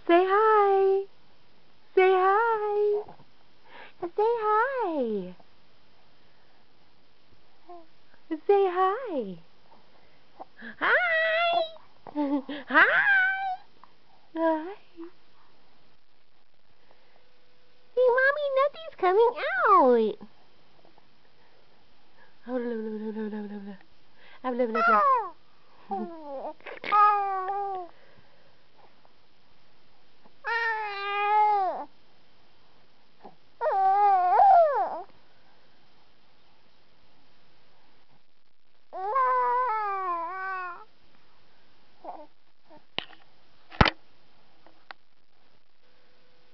Say hi. Say hi. Say hi. Say hi. Hi. Hi. Hi. See, Mommy, nothing's coming out. Oh, blah, blah, blah, blah, blah, blah. Ah, blah, blah, blah.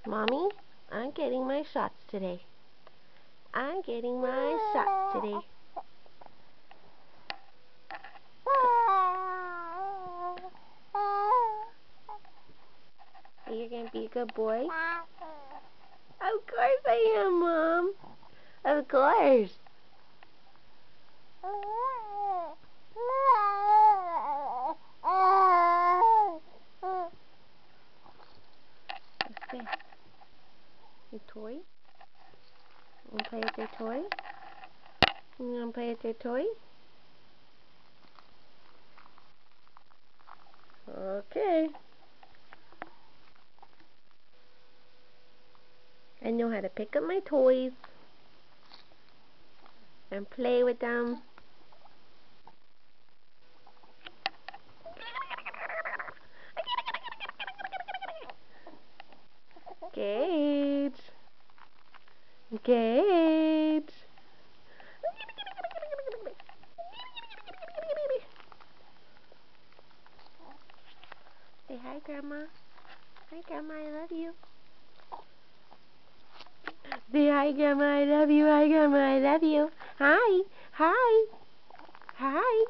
Mommy, I'm getting my shots today. I'm getting my shots today. Are you going to be a good boy? Of course I am, Mom. Of course. What's this? Your toy? You want to play with your toy? You want to play with your toy? Okay. I know how to pick up my toys and play with them. Gage. Gage. Say hi, Grandma. Hi, Grandma, I love you. Say hi, Grandma, I love you. Hi, Grandma, I love you. Hi. Hi. Hi.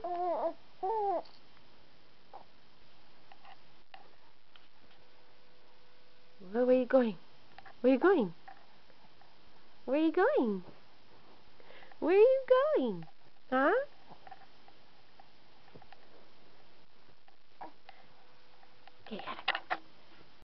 Where are you going? Where are you going? Where are you going? Where are you going? Huh? Okay,